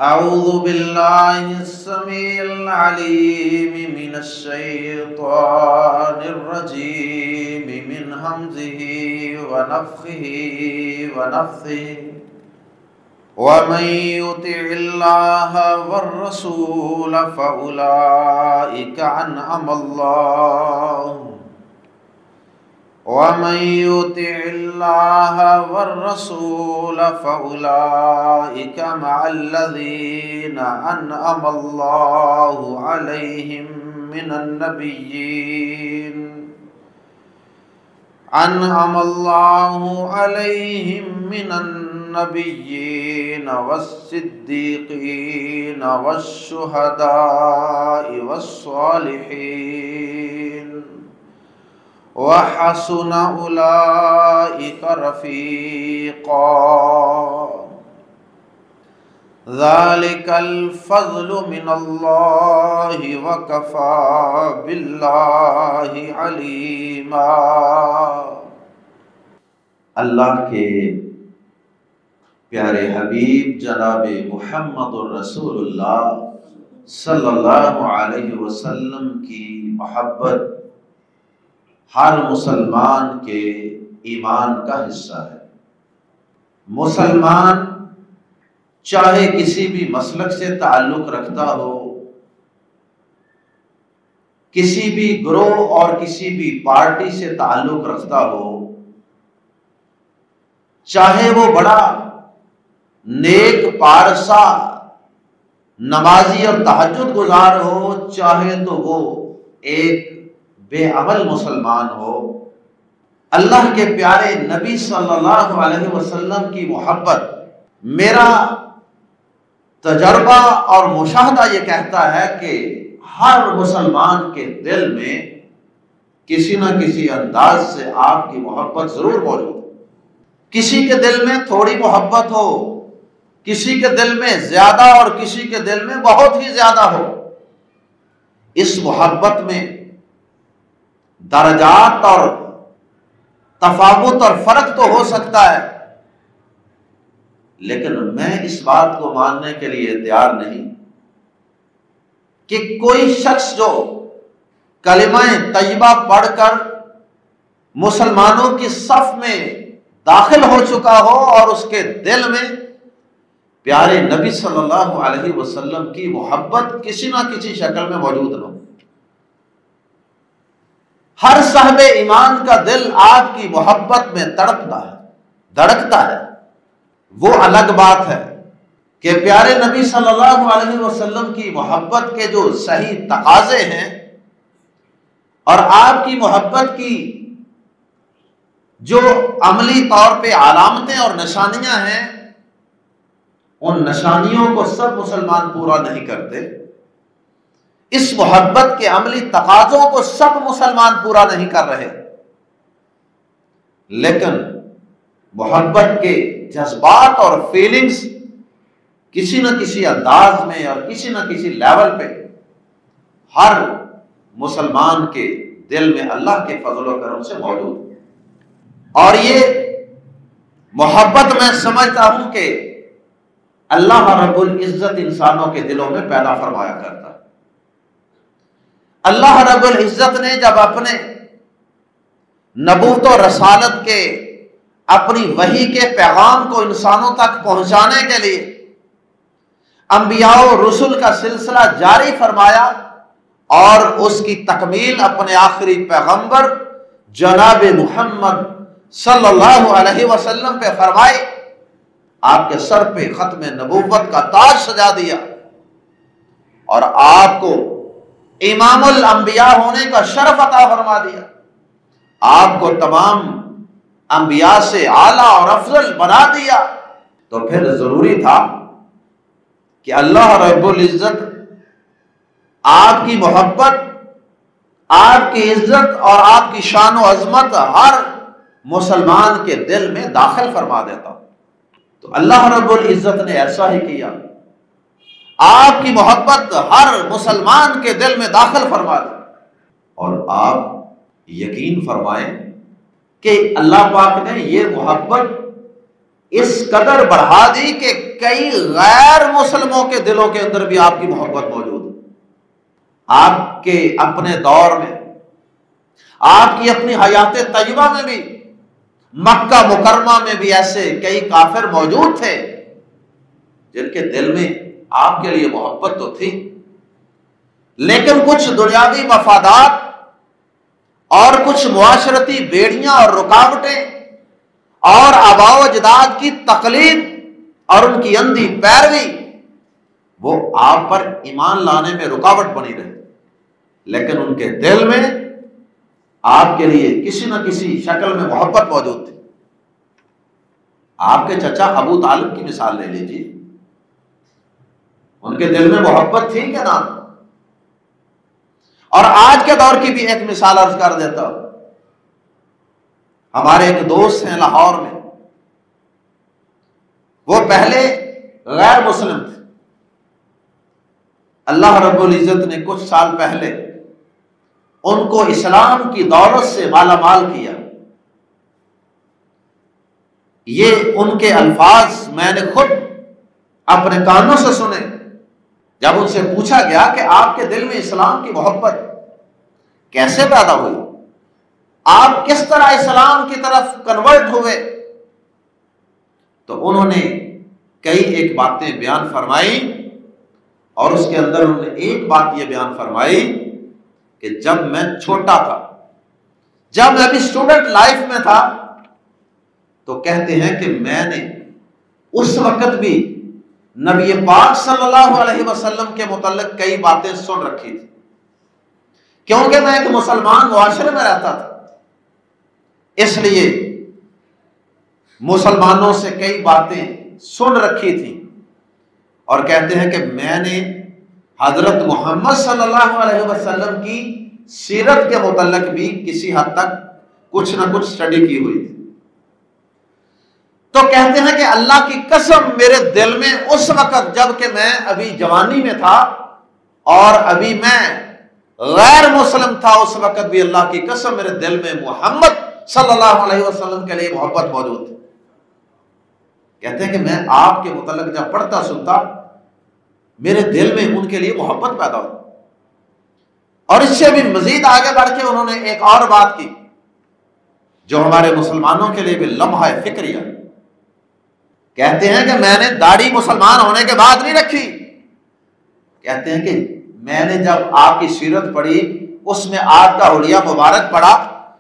أعوذ بالله السميع العليم من الشيطان الرجيم من همزه ونفخه ونفثه ومن يطع الله والرسول فأولئك أنعم الله ومن يطع الله والرسول فأولئك مع الذين أنعم الله عليهم من النبيين والصديقين والشهداء والصالحين وحسن أولئك رفيقا ذلك الفضل من الله وكفى بالله عليما۔ اللہ کے پیارے حبیب جناب محمد الرسول اللہ صلی اللہ علیہ وسلم کی محبت ہر مسلمان کے ایمان کا حصہ ہے۔ مسلمان چاہے کسی بھی مسلک سے تعلق رکھتا ہو، کسی بھی گروہ اور کسی بھی پارٹی سے تعلق رکھتا ہو، چاہے وہ بڑا نیک پارسا نمازی اور تہجد گزار ہو، چاہے تو وہ ایک بے عمل مسلمان ہو، اللہ کے پیارے نبی صلی اللہ علیہ وسلم کی محبت، میرا تجربہ اور مشاہدہ یہ کہتا ہے کہ ہر مسلمان کے دل میں کسی نہ کسی انداز سے آپ کی محبت ضرور موجود ہے۔ کسی کے دل میں تھوڑی محبت ہو، کسی کے دل میں زیادہ اور کسی کے دل میں بہت ہی زیادہ ہو، اس محبت میں درجات اور تفاوت اور فرق تو ہو سکتا ہے، لیکن میں اس بات کو ماننے کے لیے تیار نہیں کہ کوئی شخص جو کلمہ طیبہ پڑھ کر مسلمانوں کی صف میں داخل ہو چکا ہو اور اس کے دل میں پیارے نبی صلی اللہ علیہ وسلم کی محبت کسی نہ کسی شکل میں موجود نہ ہو۔ ہر صاحب ایمان کا دل آپ کی محبت میں تڑپتا ہے، دھڑکتا ہے۔ وہ الگ بات ہے کہ پیارے نبی صلی اللہ علیہ وسلم کی محبت کے جو صحیح تقاضے ہیں اور آپ کی محبت کی جو عملی طور پہ علامتیں اور نشانیاں ہیں، ان نشانیوں کو سب مسلمان پورا نہیں کرتے، اس محبت کے عملی تقاضوں کو سب مسلمان پورا نہیں کر رہے، لیکن محبت کے جذبات اور فیلنگز کسی نہ کسی انداز میں اور کسی نہ کسی لیول پہ ہر مسلمان کے دل میں اللہ کے فضل و کرم سے موجود ہے۔ اور یہ محبت میں سمجھتا ہوں کہ اللہ رب العزت انسانوں کے دلوں میں پیدا فرمایا کرتا ہے۔ اللہ رب العزت نے جب اپنے نبوت و رسالت کے اپنی وحی کے پیغام کو انسانوں تک پہنچانے کے لیے انبیاء و رسل کا سلسلہ جاری فرمایا اور اس کی تکمیل اپنے آخری پیغمبر جناب محمد صلی اللہ علیہ وسلم پہ فرمائی، آپ کے سر پہ ختم نبوت کا تاج سجا دیا اور آپ کو امام الانبیاء ہونے کا شرف عطا فرما دیا، آپ کو تمام انبیاء سے اعلیٰ اور افضل بنا دیا۔ تو پھر ضروری تھا کہ اللہ رب العزت آپ کی محبت، آپ کی عزت اور آپ کی شان و عظمت ہر مسلمان کے دل میں داخل فرما دیتا۔ تو اللہ رب العزت نے ایسا ہی کیا، آپ کی محبت ہر مسلمان کے دل میں داخل فرما دی۔ اور آپ یقین فرمائیں کہ اللہ پاک نے یہ محبت اس قدر بڑھا دی کہ کئی غیر مسلموں کے دلوں کے اندر بھی آپ کی محبت موجود ہے۔ آپ کے اپنے دور میں، آپ کی اپنی حیات طیبہ میں بھی، مکہ مکرمہ میں بھی ایسے کئی کافر موجود تھے جن کے دل میں آپ کے لیے محبت تو تھی، لیکن کچھ دنیاوی مفادات اور کچھ معاشرتی بیڑیاں اور رکاوٹیں اور آباء و اجداد کی تقلید اور ان کی اندھی پیروی، وہ آپ پر ایمان لانے میں رکاوٹ بنی رہی، لیکن ان کے دل میں آپ کے لیے کسی نہ کسی شکل میں محبت موجود تھی۔ آپ کے چچا ابو طالب کی مثال لے لیجیے، ان کے دل میں محبت تھی کہ نہ؟ اور آج کے دور کی بھی ایک مثال عرض کر دیتا ہوں۔ ہمارے ایک دوست ہیں لاہور میں، وہ پہلے غیر مسلم تھے، اللہ رب العزت نے کچھ سال پہلے ان کو اسلام کی دولت سے مالا مال کیا۔ یہ ان کے الفاظ میں نے خود اپنے کانوں سے سنے جب ان سے پوچھا گیا کہ آپ کے دل میں اسلام کی محبت کیسے پیدا ہوئی، آپ کس طرح اسلام کی طرف کنورٹ ہوئے، تو انہوں نے کئی ایک باتیں بیان فرمائی، اور اس کے اندر انہوں نے ایک بات یہ بیان فرمائی کہ جب میں چھوٹا تھا، جب میں ابھی اسٹوڈنٹ لائف میں تھا، تو کہتے ہیں کہ میں نے اس وقت بھی نبی پاک صلی اللہ علیہ وسلم کے متعلق کئی باتیں سن رکھی تھی، کیونکہ میں ایک مسلمان معاشرے میں رہتا تھا، اس لیے مسلمانوں سے کئی باتیں سن رکھی تھی، اور کہتے ہیں کہ میں نے حضرت محمد صلی اللہ علیہ وسلم کی سیرت کے متعلق بھی کسی حد تک کچھ نہ کچھ اسٹڈی کی ہوئی تھی۔ تو کہتے ہیں کہ اللہ کی قسم میرے دل میں اس وقت جب کہ میں ابھی جوانی میں تھا اور ابھی میں غیر مسلم تھا، اس وقت بھی اللہ کی قسم میرے دل میں محمد صلی اللہ علیہ وسلم کے لیے محبت موجود تھی۔ کہتے ہیں کہ میں آپ کے متعلق جب پڑھتا سنتا، میرے دل میں ان کے لیے محبت پیدا ہوئی۔ اور اس سے بھی مزید آگے بڑھ کے انہوں نے ایک اور بات کی جو ہمارے مسلمانوں کے لیے بھی لمحہ فکریہ۔ کہتے ہیں کہ میں نے داڑھی مسلمان ہونے کے بعد نہیں رکھی، کہتے ہیں کہ میں نے جب آپ کی سیرت پڑھی، اس میں آپ کا حلیہ مبارک پڑھا،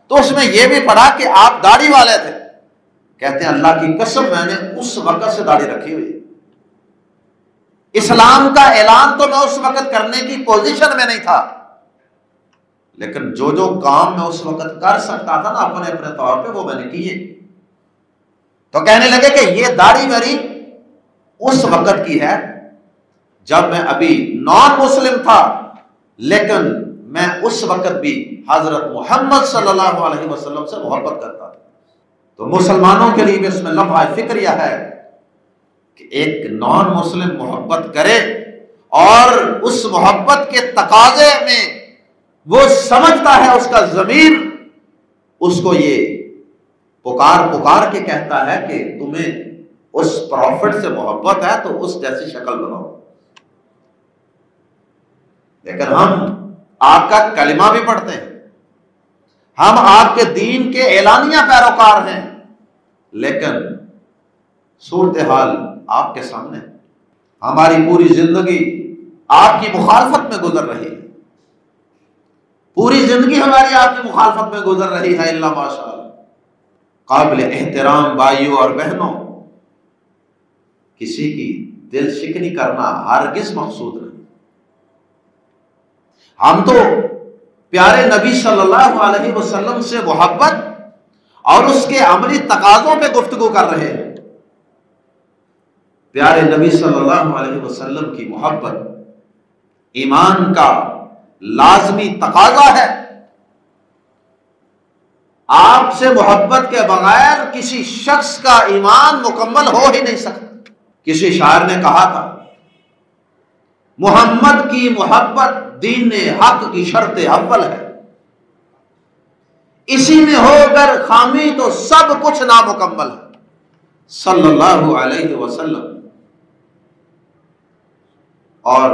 تو اس میں یہ بھی پڑھا کہ آپ داڑھی والے تھے۔ کہتے ہیں اللہ کی قسم میں نے اس وقت سے داڑھی رکھی ہوئی، اسلام کا اعلان تو میں اس وقت کرنے کی پوزیشن میں نہیں تھا، لیکن جو جو کام میں اس وقت کر سکتا تھا نا اپنے اپنے طور پہ، وہ میں نے کیے۔ تو کہنے لگے کہ یہ داڑھی میری اس وقت کی ہے جب میں ابھی نان مسلم تھا، لیکن میں اس وقت بھی حضرت محمد صلی اللہ علیہ وسلم سے محبت کرتا تھا۔ تو مسلمانوں کے لیے بھی اس میں لمحہ فکریہ ہے کہ ایک نان مسلم محبت کرے اور اس محبت کے تقاضے میں وہ سمجھتا ہے، اس کا ضمیر اس کو یہ پکار کے کہتا ہے کہ تمہیں اس پروفٹ سے محبت ہے تو اس جیسی شکل بناؤ۔ لیکن ہم آپ کا کلمہ بھی پڑھتے ہیں، ہم آپ کے دین کے اعلانیہ پیروکار ہیں، لیکن صورتحال آپ کے سامنے، ہماری پوری زندگی آپ کی مخالفت میں گزر رہی ہے، پوری زندگی ہماری آپ کی مخالفت میں گزر رہی ہے، الا ماشاء اللہ۔ قابل احترام بھائیوں اور بہنوں، کسی کی دل شکنی کرنا ہرگز مقصود نہیں۔ ہم تو پیارے نبی صلی اللہ علیہ وسلم سے محبت اور اس کے عملی تقاضوں پہ گفتگو کر رہے ہیں۔ پیارے نبی صلی اللہ علیہ وسلم کی محبت ایمان کا لازمی تقاضا ہے۔ آپ سے محبت کے بغیر کسی شخص کا ایمان مکمل ہو ہی نہیں سکتا۔ کسی شاعر نے کہا تھا، محمد کی محبت دین حق کی شرط اول ہے، اسی میں ہو اگر خامی تو سب کچھ نامکمل ہے۔ صلی اللہ علیہ وسلم، اور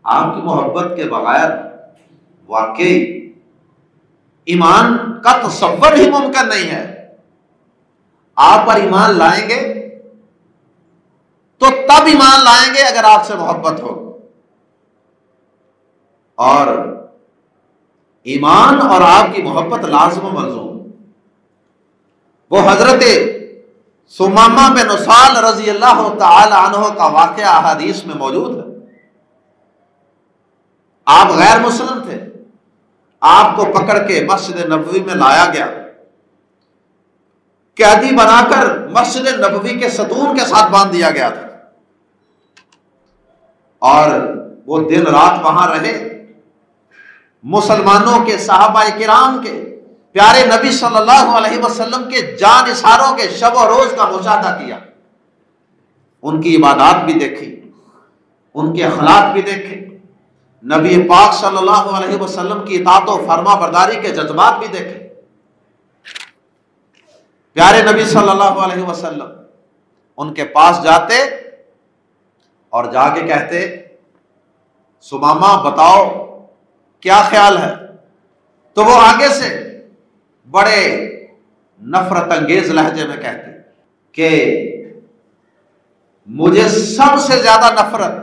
آپ کی محبت کے بغیر واقعی ایمان کا تصور ہی ممکن نہیں ہے۔ آپ پر ایمان لائیں گے تو تب ایمان لائیں گے اگر آپ سے محبت ہو، اور ایمان اور آپ کی محبت لازم و ملزوم۔ وہ حضرت ثمامہ بن اسال رضی اللہ تعالی عنہ کا واقعہ احادیث میں موجود ہے۔ آپ غیر مسلم تھے، آپ کو پکڑ کے مسجد نبوی میں لایا گیا، قیدی بنا کر مسجد نبوی کے ستون کے ساتھ باندھ دیا گیا تھا، اور وہ دن رات وہاں رہے، مسلمانوں کے، صحابہ کرام کے، پیارے نبی صلی اللہ علیہ وسلم کے جان نثاروں کے شب و روز کا مشاہدہ کیا، ان کی عبادات بھی دیکھی، ان کے اخلاق بھی دیکھے، نبی پاک صلی اللہ علیہ وسلم کی اطاعت و فرما برداری کے جذبات بھی دیکھے۔ پیارے نبی صلی اللہ علیہ وسلم ان کے پاس جاتے اور جا کے کہتے، ثمامہ بتاؤ کیا خیال ہے؟ تو وہ آگے سے بڑے نفرت انگیز لہجے میں کہتے کہ مجھے سب سے زیادہ نفرت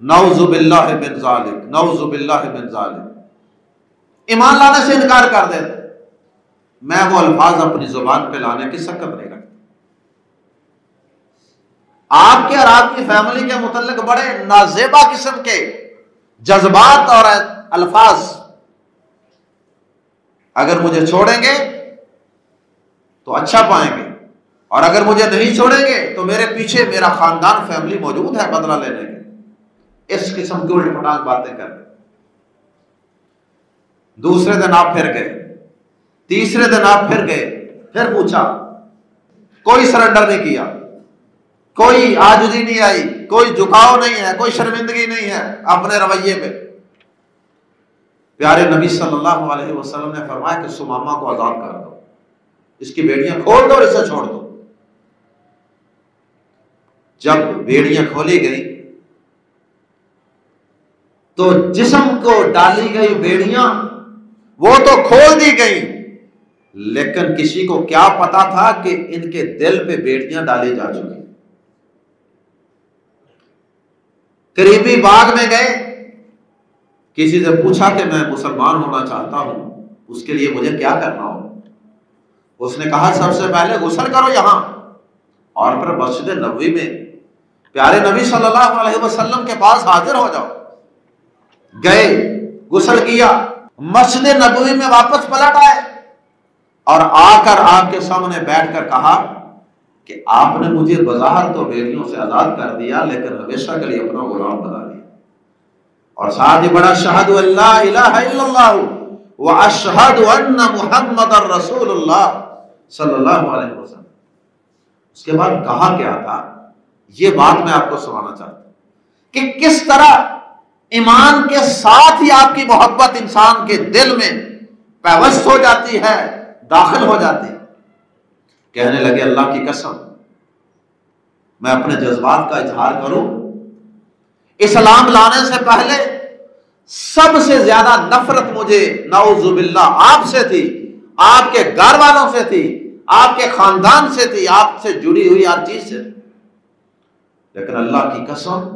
نعوذ باللہ من ذالک، نعوذ باللہ من ذالک، ایمان لانے سے انکار کر دیتے۔ میں وہ الفاظ اپنی زبان پہ لانے کی سکت نہیں رکھتا۔ آپ کے اور آپ کی فیملی کے متعلق بڑے نازیبا قسم کے جذبات اور الفاظ، اگر مجھے چھوڑیں گے تو اچھا پائیں گے، اور اگر مجھے نہیں چھوڑیں گے تو میرے پیچھے میرا خاندان، فیملی موجود ہے بدلہ لینے کے۔ اس قسم کی الٹ پٹانگ باتیں کر رہے۔ دوسرے دن آپ پھر گئے، تیسرے دن آپ پھر گئے، پھر پوچھا، کوئی سرنڈر نہیں کیا، کوئی عاجزی نہیں آئی، کوئی جھکاؤ نہیں ہے، کوئی شرمندگی نہیں ہے اپنے رویے پہ۔ پیارے نبی صلی اللہ علیہ وسلم نے فرمایا کہ ثمامہ کو آزاد کر دو، اس کی بیڑیاں کھول دو اور اسے چھوڑ دو۔ جب بیڑیاں کھولی گئی تو جسم کو ڈالی گئی بیڑیاں وہ تو کھول دی گئی، لیکن کسی کو کیا پتا تھا کہ ان کے دل پہ بیڑیاں ڈالی جا چکی۔ قریبی باغ میں گئے، کسی سے پوچھا کہ میں مسلمان ہونا چاہتا ہوں، اس کے لیے مجھے کیا کرنا ہو؟ اس نے کہا سب سے پہلے غسل کرو یہاں، اور پھر مسجد نبوی میں پیارے نبی صلی اللہ علیہ وسلم کے پاس حاضر ہو جاؤ۔ گئے، غسل کیا، مسجد نبوی میں واپس پلٹ آئے، اور آ کر آپ کے سامنے بیٹھ کر کہا کہ آپ نے مجھے بظاہر تو بیڑیوں سے آزاد کر دیا، لیکن ہمیشہ کے لیے اپنا غلام بنا دیا، اور ساتھ ہی بڑا اشہد ان لا الہ الا اللہ واشہد ان محمد رسول اللہ صلی اللہ علیہ وسلم۔ اس کے بعد کہا کیا تھا، یہ بات میں آپ کو سنانا چاہتا ہوں کہ کس طرح ایمان کے ساتھ ہی آپ کی محبت انسان کے دل میں پیوست ہو جاتی ہے، داخل ہو جاتی ہے۔ کہنے لگے اللہ کی قسم میں اپنے جذبات کا اظہار کروں، اسلام لانے سے پہلے سب سے زیادہ نفرت مجھے نعوذ باللہ آپ سے تھی، آپ کے گھر والوں سے تھی، آپ کے خاندان سے تھی، آپ سے جڑی ہوئی ہر چیز سے تھی، لیکن اللہ کی قسم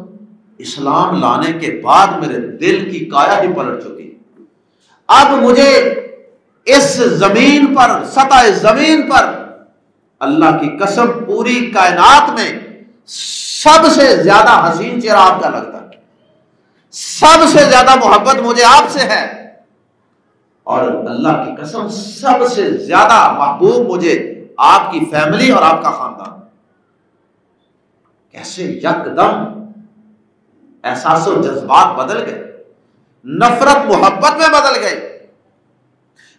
اسلام لانے کے بعد میرے دل کی کایا ہی پلٹ چکی۔ اب مجھے اس زمین پر، سطح زمین پر اللہ کی قسم پوری کائنات میں سب سے زیادہ حسین چہرہ آپ کا لگتا ہے، سب سے زیادہ محبت مجھے آپ سے ہے، اور اللہ کی قسم سب سے زیادہ محبوب مجھے آپ کی فیملی اور آپ کا خاندان۔ کیسے یکدم احساس و جذبات بدل گئے، نفرت محبت میں بدل گئی،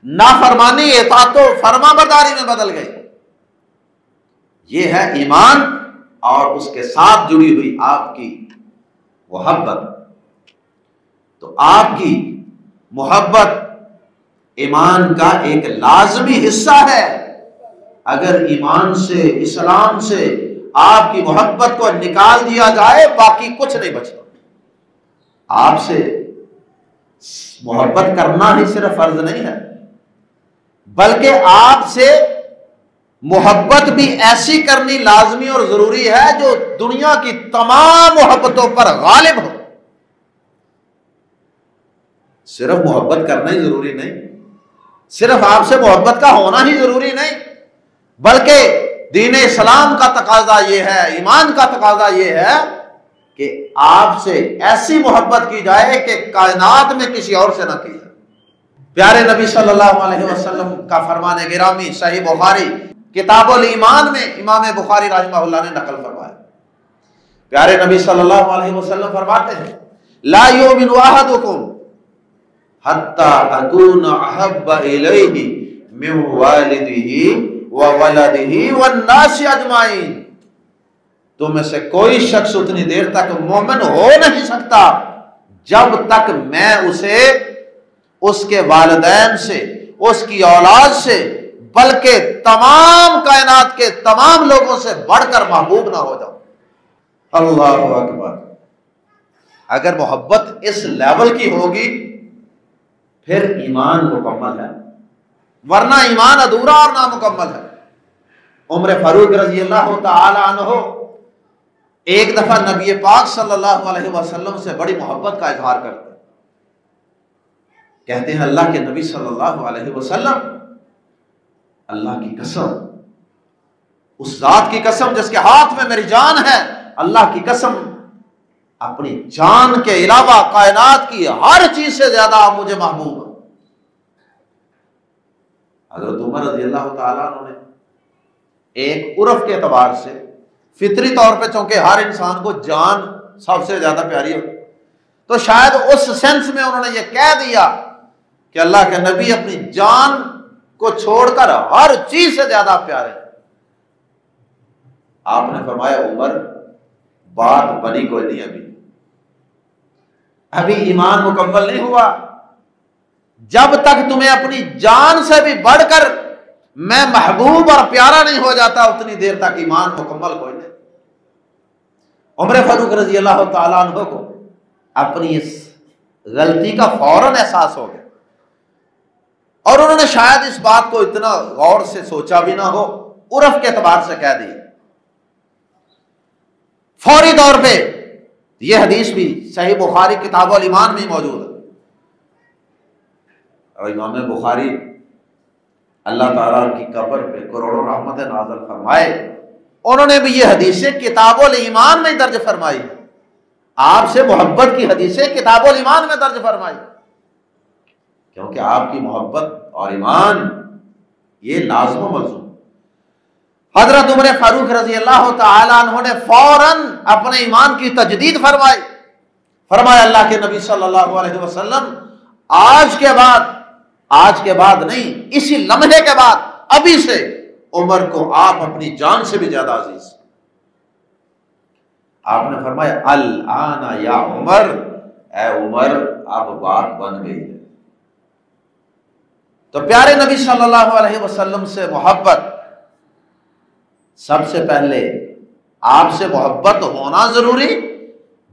نافرمانی اطاعت و فرما برداری میں بدل گئی۔ یہ ہے ایمان اور اس کے ساتھ جڑی ہوئی آپ کی محبت۔ تو آپ کی محبت ایمان کا ایک لازمی حصہ ہے، اگر ایمان سے، اسلام سے آپ کی محبت کو نکال دیا جائے باقی کچھ نہیں بچتا۔ آپ سے محبت کرنا ہی صرف فرض نہیں ہے، بلکہ آپ سے محبت بھی ایسی کرنی لازمی اور ضروری ہے جو دنیا کی تمام محبتوں پر غالب ہو۔ صرف محبت کرنا ہی ضروری نہیں، صرف آپ سے محبت کا ہونا ہی ضروری نہیں، بلکہ دین اسلام کا تقاضا یہ ہے، ایمان کا تقاضا یہ ہے کہ آپ سے ایسی محبت کی جائے کہ کائنات میں کسی اور سے نہ کی جائے۔ پیارے نبی صلی اللہ علیہ وسلم کا فرمان گرامی صحیح بخاری کتاب الایمان میں امام بخاری رحمہ اللہ نے نقل فرمایا۔ پیارے نبی صلی اللہ علیہ وسلم فرماتے ہیں لا یؤمن احدکم حتی اکون احب الیہ من والدہ وولدہ والناس اجمعین، تم میں سے کوئی شخص اتنی دیر تک مومن ہو نہیں سکتا جب تک میں اسے اس کے والدین سے، اس کی اولاد سے، بلکہ تمام کائنات کے تمام لوگوں سے بڑھ کر محبوب نہ ہو جاؤں۔ اللہ اکبر۔ اگر محبت اس لیول کی ہوگی پھر ایمان مکمل ہے، ورنہ ایمان ادھورا اور نامکمل ہے۔ عمر فاروق رضی اللہ تعالی عنہ ایک دفعہ نبی پاک صلی اللہ علیہ وسلم سے بڑی محبت کا اظہار کرتے ہیں، کہتے ہیں اللہ کے نبی صلی اللہ علیہ وسلم، اللہ کی قسم، اس ذات کی قسم جس کے ہاتھ میں میری جان ہے، اللہ کی قسم اپنی جان کے علاوہ کائنات کی ہر چیز سے زیادہ آپ مجھے محبوب ہیں۔ حضرت عمر رضی اللہ تعالیٰ عنہ نے ایک عرف کے اعتبار سے فطری طور پہ چونکہ ہر انسان کو جان سب سے زیادہ پیاری ہوتی، تو شاید اس سینس میں انہوں نے یہ کہہ دیا کہ اللہ کے نبی اپنی جان کو چھوڑ کر ہر چیز سے زیادہ پیارے ہیں۔ آپ نے فرمایا عمر بات بنی کوئی نہیں، ابھی ایمان مکمل نہیں ہوا، جب تک تمہیں اپنی جان سے بھی بڑھ کر میں محبوب اور پیارا نہیں ہو جاتا اتنی دیر تک ایمان مکمل کوئی نہیں۔ عمر فاروق رضی اللہ تعالیٰ عنہ کو اپنی اس غلطی کا فوراً احساس ہو گیا، اور انہوں نے شاید اس بات کو اتنا غور سے سوچا بھی نہ ہو، عرف کے اعتبار سے کہہ دی۔ فوری طور پہ یہ حدیث بھی صحیح بخاری کتاب الایمان میں موجود ہے، اور امام بخاری اللہ تعالیٰ کی قبر پہ کروڑوں رحمت نازل فرمائے، انہوں نے بھی یہ حدیثیں کتاب الایمان میں درج فرمائی، آپ سے محبت کی حدیثیں کتاب الایمان میں درج فرمائی، کیونکہ آپ کی محبت اور ایمان یہ لازم و ملزوم۔ حضرت عمر فاروق رضی اللہ تعالیٰ عنہ نے فوراً اپنے ایمان کی تجدید فرمائی، فرمایا اللہ کے نبی صلی اللہ علیہ وسلم آج کے بعد نہیں، اسی لمحے کے بعد ابھی سے عمر کو آپ اپنی جان سے بھی زیادہ عزیز۔ آپ نے فرمایا الآن یا عمر، اے عمر اب بات بن گئی ہے۔ تو پیارے نبی صلی اللہ علیہ وسلم سے محبت، سب سے پہلے آپ سے محبت ہونا ضروری،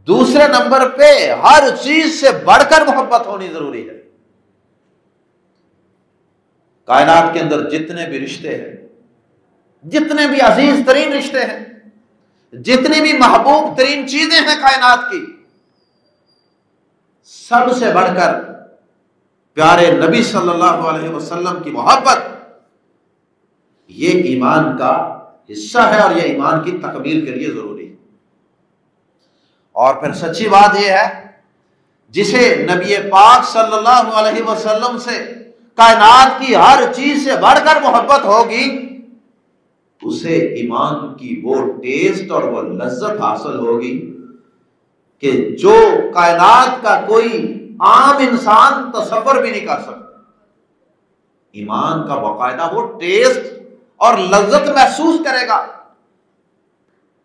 دوسرے نمبر پہ ہر چیز سے بڑھ کر محبت ہونی ضروری ہے۔ کائنات کے اندر جتنے بھی رشتے ہیں، جتنے بھی عزیز ترین رشتے ہیں، جتنی بھی محبوب ترین چیزیں ہیں کائنات کی، سب سے بڑھ کر پیارے نبی صلی اللہ علیہ وسلم کی محبت، یہ ایمان کا حصہ ہے اور یہ ایمان کی تکمیل کے لیے ضروری ہے۔ اور پھر سچی بات یہ ہے، جسے نبی پاک صلی اللہ علیہ وسلم سے کائنات کی ہر چیز سے بڑھ کر محبت ہوگی، اسے ایمان کی وہ ٹیسٹ اور وہ لذت حاصل ہوگی کہ جو کائنات کا کوئی عام انسان تصور بھی نہیں کر سکتا۔ ایمان کا باقاعدہ وہ ٹیسٹ اور لذت محسوس کرے گا۔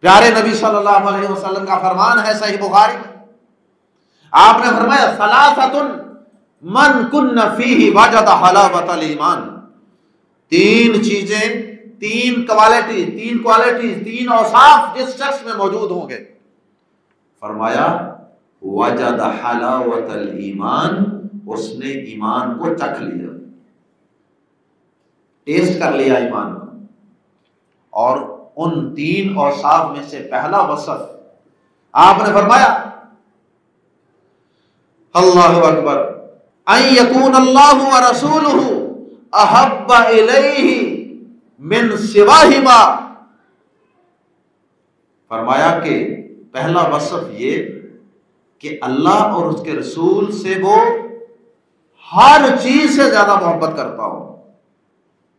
پیارے نبی صلی اللہ علیہ وسلم کا فرمان ہے صحیح بخاری میں، آپ نے فرمایا ثلاثۃ من کن فیہ وجد حلاوۃ الایمان، تین چیزیں تین کوالٹیز، تین اوصاف جس شخص میں موجود ہوں گے، فرمایا وجد حلاوت الایمان، اس نے ایمان کو چکھ لیا، ٹیسٹ کر لیا ایمان کو۔ اور ان تین اوصاف میں سے پہلا وصف آپ نے فرمایا اللہ اکبر، ان یکون اللہ ورسولہ احب الیہ من سواہما، فرمایا کہ پہلا وصف یہ کہ اللہ اور اس کے رسول سے وہ ہر چیز سے زیادہ محبت کرتا ہو۔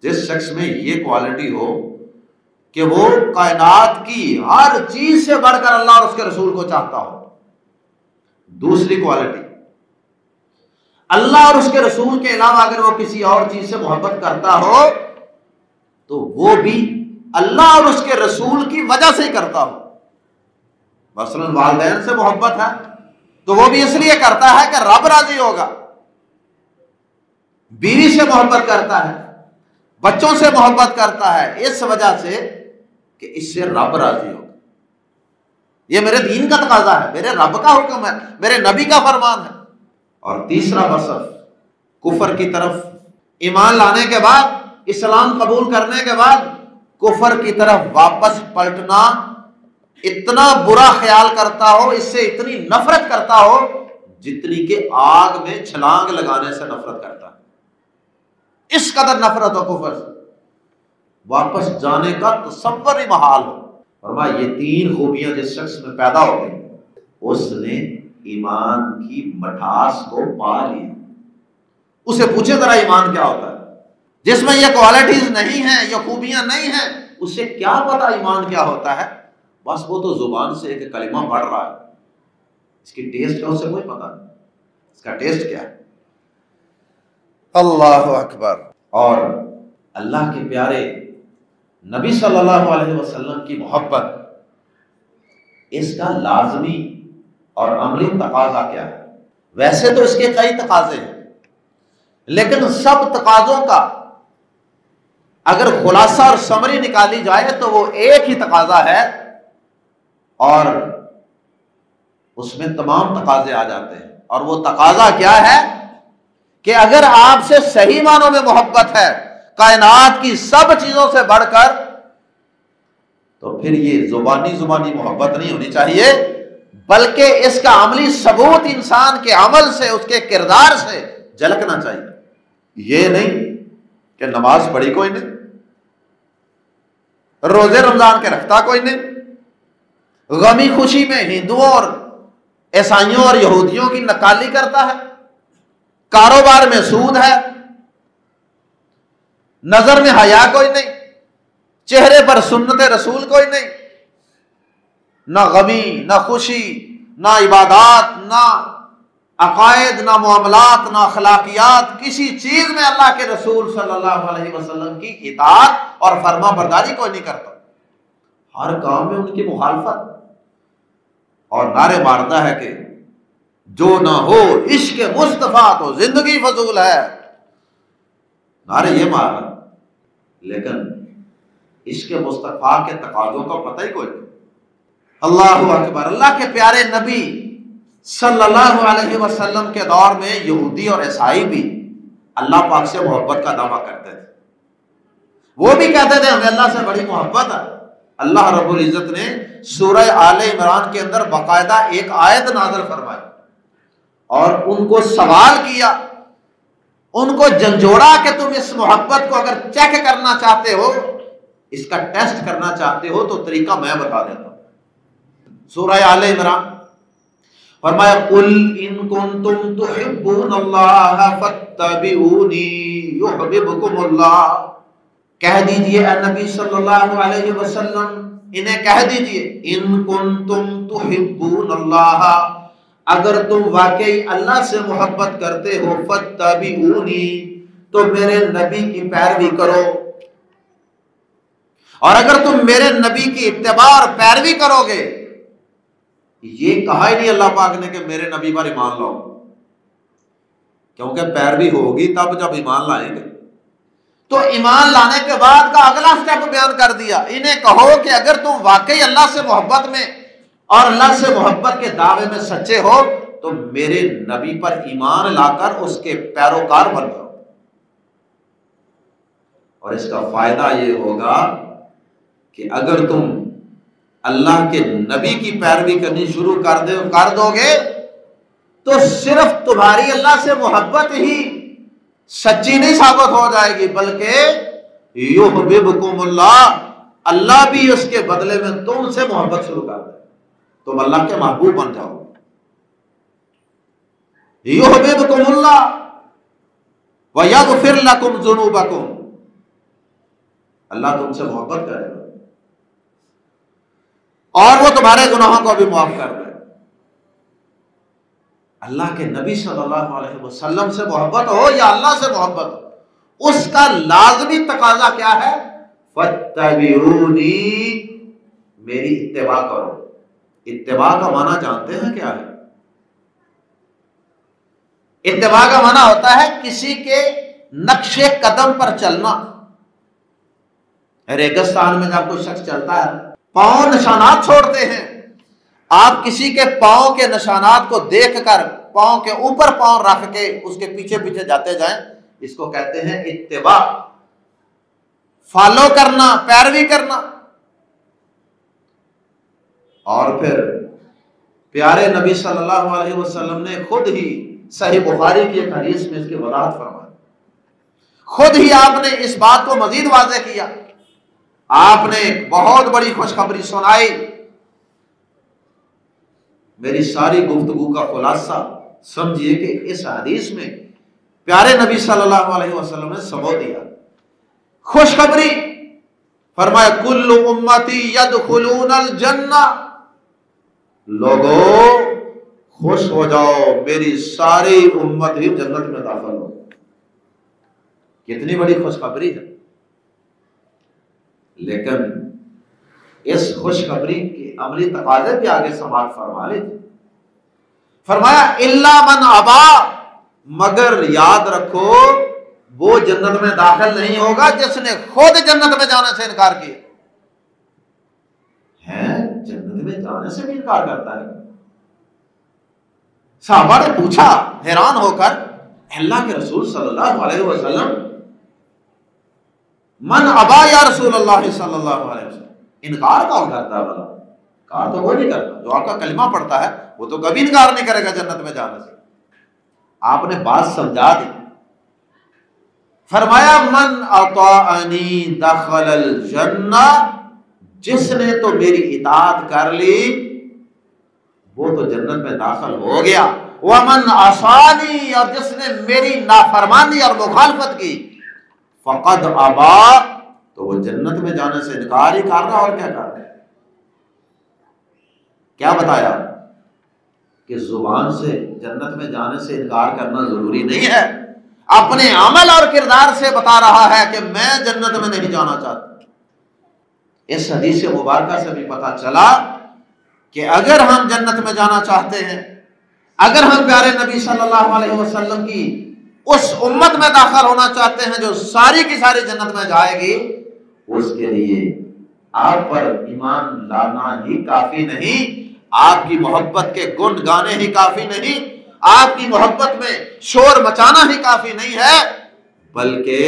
جس شخص میں یہ کوالٹی ہو کہ وہ کائنات کی ہر چیز سے بڑھ کر اللہ اور اس کے رسول کو چاہتا ہو۔ دوسری کوالٹی، اللہ اور اس کے رسول کے علاوہ اگر وہ کسی اور چیز سے محبت کرتا ہو تو وہ بھی اللہ اور اس کے رسول کی وجہ سے ہی کرتا ہو۔ مثلا والدین سے محبت ہے تو وہ بھی اس لیے کرتا ہے کہ رب راضی ہوگا، بیوی سے محبت کرتا ہے، بچوں سے محبت کرتا ہے، اس وجہ سے کہ اس سے رب راضی ہوگا، یہ میرے دین کا تقاضا ہے، میرے رب کا حکم ہے، میرے نبی کا فرمان ہے۔ اور تیسرا وصف، کفر کی طرف ایمان لانے کے بعد، اسلام قبول کرنے کے بعد کفر کی طرف واپس پلٹنا، اتنا برا خیال کرتا ہو، اس سے اتنی نفرت کرتا ہو جتنی کہ آگ میں چھلانگ لگانے سے نفرت کرتا ہے، اس قدر نفرت ہو کفر سے، واپس جانے کا تصور ہی محال ہو۔ فرمایا یہ تین خوبیاں جس شخص میں پیدا ہو گئی، اس نے ایمان کی مٹھاس کو پا لیا۔ اسے پوچھے ذرا ایمان کیا ہوتا ہے؟ جس میں یہ کوالٹیز نہیں ہیں، یہ خوبیاں نہیں ہیں، اسے کیا پتا ایمان کیا ہوتا ہے؟ بس وہ تو زبان سے ایک کلمہ پڑھ رہا ہے، اس کی ٹیسٹ کا اسے کوئی پتا نہیں، اس کا ٹیسٹ کیا ہے؟ اللہ اکبر۔ اور اللہ کے پیارے نبی صلی اللہ علیہ وسلم کی محبت، اس کا لازمی اور عملی تقاضا کیا ہے؟ ویسے تو اس کے کئی تقاضے ہیں، لیکن سب تقاضوں کا اگر خلاصہ اور سمری نکالی جائے تو وہ ایک ہی تقاضا ہے، اور اس میں تمام تقاضے آ جاتے ہیں۔ اور وہ تقاضا کیا ہے کہ اگر آپ سے صحیح معنوں میں محبت ہے کائنات کی سب چیزوں سے بڑھ کر، تو پھر یہ زبانی محبت نہیں ہونی چاہیے، بلکہ اس کا عملی ثبوت انسان کے عمل سے، اس کے کردار سے جھلکنا چاہیے۔ یہ نہیں کہ نماز پڑھی کوئی نہیں، روزے رمضان کے رکھتا کوئی نہیں، غمی خوشی میں ہندوؤں اور عیسائیوں اور یہودیوں کی نکالی کرتا ہے، کاروبار میں سود ہے، نظر میں حیا کوئی نہیں، چہرے پر سنت رسول کوئی نہیں، نہ غمی، نہ خوشی، نہ عبادات، نہ عقائد، نہ معاملات، نہ اخلاقیات، کسی چیز میں اللہ کے رسول صلی اللہ علیہ وسلم کی اطاعت اور فرما برداری کوئی نہیں کرتا، ہر کام میں ان کی مخالفت، اور نعرے مارتا ہے کہ جو نہ ہو عشق مصطفیٰ تو زندگی فضول ہے، نعرے یہ مارا، لیکن عشق مصطفیٰ کے تقاضوں کا پتہ ہی کوئی نہیں۔ اللہ اکبر۔ اللہ کے پیارے نبی صلی اللہ علیہ وسلم کے دور میں یہودی اور عیسائی بھی اللہ پاک سے محبت کا دعویٰ کرتے تھے، وہ بھی کہتے تھے ہمیں اللہ سے بڑی محبت ہے۔ اللہ رب العزت نے سورہ آل عمران کے اندر باقاعدہ ایک آیت نازل فرمائی اور ان کو سوال کیا، ان کو جھنجھوڑا کہ تم اس محبت کو اگر چیک کرنا چاہتے ہو، اس کا ٹیسٹ کرنا چاہتے ہو تو طریقہ میں بتا دیتا ہوں۔ سورہ آل عمران فرمایا قل ان کنتم تحبون اللہ فاتبعونی یحببکم اللہ، کہہ دیجئے اے نبی صلی اللہ علیہ وسلم، انہیں کہہ دیجئے ان کنتم تحبون اللہ، اگر تم واقعی اللہ سے محبت کرتے ہو، فاتبعونی، تو میرے نبی کی پیروی کرو، اور اگر تم میرے نبی کی اتباع اور پیروی کرو گے، یہ کہا ہی نہیں اللہ پاک نے کہ میرے نبی پر ایمان لاؤ، کیونکہ پیروی ہوگی تب جب ایمان لائیں گے، تو ایمان لانے کے بعد کا اگلا سٹیپ بیان کر دیا، انہیں کہو کہ اگر تم واقعی اللہ سے محبت میں اور اللہ سے محبت کے دعوے میں سچے ہو تو میرے نبی پر ایمان لا کر اس کے پیروکار بن جاؤ، اور اس کا فائدہ یہ ہوگا کہ اگر تم اللہ کے نبی کی پیروی کرنی شروع کر دو گے تو صرف تمہاری اللہ سے محبت ہی سچی نہیں ثابت ہو جائے گی، بلکہ یحببکم اللہ، اللہ بھی اس کے بدلے میں تم سے محبت شروع کر دے، تم اللہ کے محبوب بن جاؤ۔ یحببکم اللہ ویغفر لکم ذنوبکم، اللہ تم سے محبت کرے گا اور وہ تمہارے گناہوں کو بھی معاف کر دے۔ اللہ کے نبی صلی اللہ علیہ وسلم سے محبت ہو یا اللہ سے محبت ہو، اس کا لازمی تقاضا کیا ہے؟ فاتبعونی، میری اتباع کرو۔ اتباع کا معنی جانتے ہیں کیا ہے؟ اتباع کا معنی ہوتا ہے کسی کے نقش قدم پر چلنا۔ ریگستان میں جب کوئی شخص چلتا ہے پاؤں نشانات چھوڑتے ہیں، آپ کسی کے پاؤں کے نشانات کو دیکھ کر پاؤں کے اوپر پاؤں رکھ کے اس کے پیچھے پیچھے جاتے جائیں، اس کو کہتے ہیں اتباع، فالو کرنا، پیروی کرنا۔ اور پھر پیارے نبی صلی اللہ علیہ وسلم نے خود ہی صحیح بخاری کی ایک حدیث میں اس کی وضاحت فرمائی، خود ہی آپ نے اس بات کو مزید واضح کیا، آپ نے ایک بہت بڑی خوشخبری سنائی۔ میری ساری گفتگو کا خلاصہ سمجھیے کہ اس حدیث میں پیارے نبی صلی اللہ علیہ وسلم نے سبو دیا، خوشخبری فرمایا کل امتی یدخلون الجنہ، لوگوں خوش ہو جاؤ، میری ساری امت ہی جنت میں داخل ہو۔ کتنی بڑی خوشخبری ہے، لیکن اس خوشخبری کے عملی تقاضے بھی آگے سماعت فرما لیتے، فرمایا الا من ابا، مگر یاد رکھو وہ جنت میں داخل نہیں ہوگا جس نے خود جنت میں جانے سے انکار کیا ہے۔ جنت میں جانے سے بھی انکار کرتا ہے۔ صحابہ نے پوچھا حیران ہو کر، اللہ کے رسول صلی اللہ علیہ وسلم، من ابا یا رسول اللہ صلی اللہ علیہ وسلم، انکار کون کرتا ہے؟ بلا انکار تو وہ نہیں کرتا، جو آپ کا کلمہ پڑھتا ہے وہ تو کبھی انکار نہیں کرے گا جنت میں جانے سے۔ آپ نے بات سمجھا دی، فرمایا من اطاعنی دخل الجنہ، جس نے تو میری اطاعت کر لی وہ تو جنت میں داخل ہو گیا، ومن عصانی، اور جس نے میری نافرمانی اور مخالفت کی، فقد ابا، تو وہ جنت میں جانے سے انکار ہی کر رہا، اور کیا کر رہا ہے؟ کیا بتایا کہ زبان سے جنت میں جانے سے انکار کرنا ضروری نہیں ہے، اپنے عمل اور کردار سے بتا رہا ہے کہ میں جنت میں نہیں جانا چاہتا۔ اس حدیث مبارکہ سے بھی پتہ چلا کہ اگر ہم جنت میں جانا چاہتے ہیں، اگر ہم پیارے نبی صلی اللہ علیہ وسلم کی اس امت میں داخل ہونا چاہتے ہیں جو ساری کی ساری جنت میں جائے گی، اس کے لیے آپ پر ایمان لانا ہی کافی نہیں، آپ کی محبت کے گن گانے ہی کافی نہیں، آپ کی محبت میں شور مچانا ہی کافی نہیں ہے، بلکہ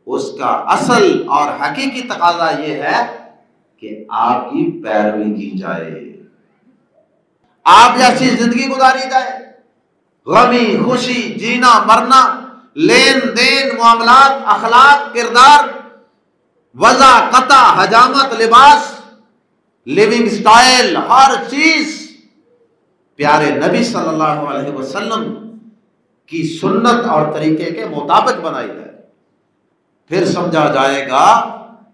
اس کا اصل اور حقیقی تقاضا یہ ہے کہ آپ کی پیروی کی جائے، آپ جیسی زندگی گزاری جائے، غمی خوشی، جینا مرنا، لین دین، معاملات، اخلاق، کردار، وضع قطع، حجامت، لباس، لیونگ سٹائل، ہر چیز پیارے نبی صلی اللہ علیہ وسلم کی سنت اور طریقے کے مطابق بنائی جائے، پھر سمجھا جائے گا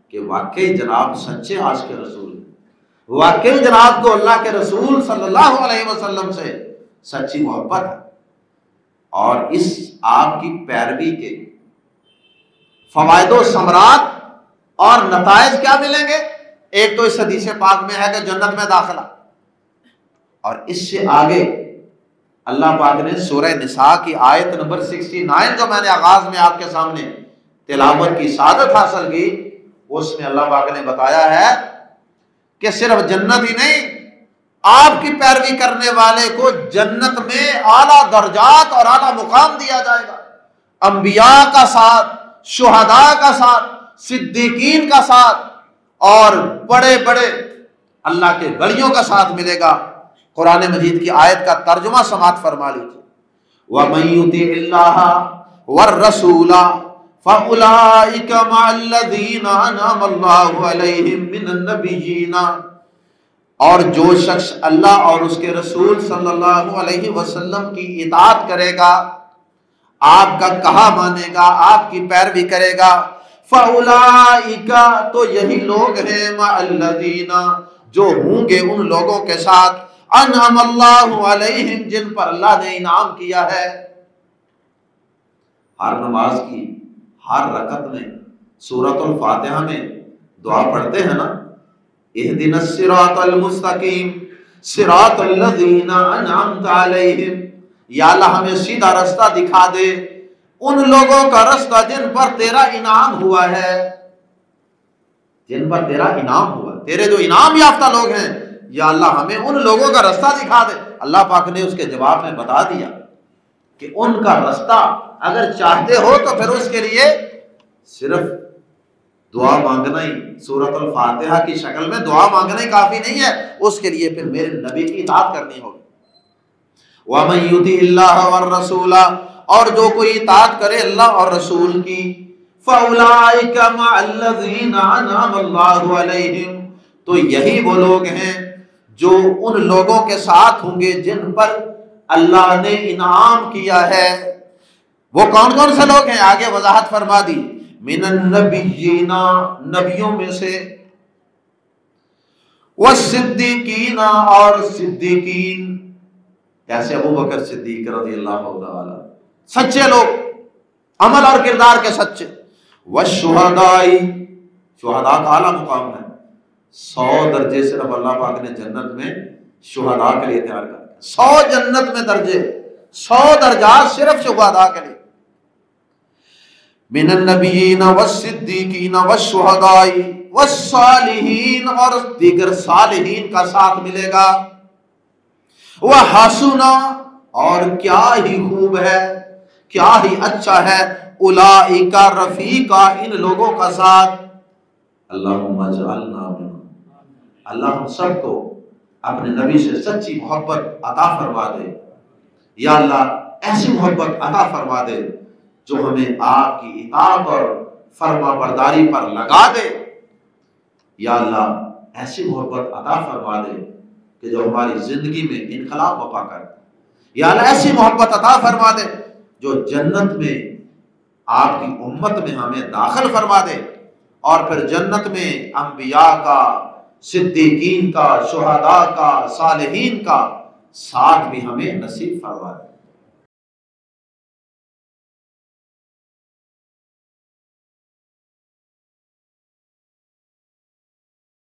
کہ واقعی جناب سچے عاشق کے رسول ہیں، واقعی جناب کو اللہ کے رسول صلی اللہ علیہ وسلم سے سچی محبت ہے۔ اور اس آپ کی پیروی کے فوائد و ثمرات اور نتائج کیا ملیں گے؟ ایک تو اس حدیث پاک میں ہے کہ جنت میں داخلہ، اور اس سے آگے اللہ پاک نے سورہ نساء کی آیت نمبر 69 جو میں نے آغاز میں آپ کے سامنے تلاوت کی سعادت حاصل کی، اس میں اللہ پاک نے بتایا ہے کہ صرف جنت ہی نہیں، آپ کی پیروی کرنے والے کو جنت میں اعلیٰ درجات اور اعلیٰ مقام دیا جائے گا، انبیاء کا ساتھ، شہداء کا ساتھ، صدیقین کا ساتھ، اور بڑے بڑے اللہ کے ولیوں کا ساتھ ملے گا۔ قرآن مجید کی آیت کا ترجمہ سماعت فرما لیجیے، وَمَن يُطِعِ اللَّهَ وَالرَّسُولَ فَأُولَٰئِكَ مَعَ الَّذِينَ أَنْعَمَ اللَّهُ عَلَيْهِم مِّنَ النَّبِيِّينَ، اور جو شخص اللہ اور اس کے رسول صلی اللہ علیہ وسلم کی اطاعت کرے گا، آپ کا کہا مانے گا، آپ کی پیروی کرے گا، فَأُولَٰئِكَ تو یہی لوگ ہیں، مَعَ الَّذِينَ جو ہوں گے ان لوگوں کے ساتھ، انعم اللہ علیہم جن پر اللہ نے انعام کیا ہے۔ ہر نماز کی ہر رکعت میں سورۃ الفاتحہ میں دعا پڑھتے ہیں نا، اہدنا الصراط المستقیم صراط الذین انعمت علیہم، یا اللہ ہمیں سیدھا رستہ دکھا دے، ان لوگوں کا رستہ جن پر تیرا انعام ہوا ہے، جن پر تیرا انعام ہوا، تیرے جو انعام یافتہ لوگ ہیں، یا اللہ ہمیں ان لوگوں کا رستہ دکھا دے۔ اللہ پاک نے اس کے جواب میں بتا دیا کہ ان کا رستہ اگر چاہتے ہو تو پھر اس کے لیے صرف دعا مانگنا ہی، سورۃ الفاتحہ کی شکل میں دعا مانگنا ہی کافی نہیں ہے، اس کے لیے پھر میرے نبی کی اطاعت کرنی ہوگی۔ وَمَن يُطِعِ اللَّهَ وَالرَّسُولَ اور جو کوئی اطاعت کرے اللہ اور رسول کی، فَأُولَٰئِكَ مَعَ الَّذِينَ أَنْعَمَ اللَّهُ عَلَيْهِمْ تو یہی وہ لوگ ہیں جو ان لوگوں کے ساتھ ہوں گے جن پر اللہ نے انعام کیا ہے۔ وہ کون کون سے لوگ ہیں؟ آگے وضاحت فرما دی، من النبیین نبیوں میں سے، والصدیقین اور صدیقین، جیسے ابو بکر صدیق رضی اللہ تعالی، سچے لوگ، عمل اور کردار کے سچے، والشہداء شہداء کا اعلیٰ مقام ہے، 100 درجے صرف اللہ پاک نے جنت میں شہداء کے لیے تیار کر دیا، 100 جنت میں درجے، 100 درجات صرف شہداء کے لیے۔ من النبیین والصدیقین والشہداء والصالحین اور دیگر صالحین کا ساتھ ملے گا، وحسن اور کیا ہی خوب ہے، کیا ہی اچھا ہے، اولئک رفیقا ان لوگوں کا ساتھ۔ اللہم اجعلنا منہم، اللہ ہم سب کو اپنے نبی سے سچی محبت عطا فرما دے، یا اللہ ایسی محبت عطا فرما دے جو ہمیں آپ کی اطاعت اور فرما برداری پر لگا دے، یا اللہ ایسی محبت عطا فرما دے کہ جو ہماری زندگی میں انقلاب برپا کر دے، یا اللہ ایسی محبت عطا فرما دے جو جنت میں آپ کی امت میں ہمیں داخل فرما دے، اور پھر جنت میں انبیاء کا، صدیقین کا، شہداء کا، صالحین کا ساتھ بھی ہمیں نصیب فرما دے۔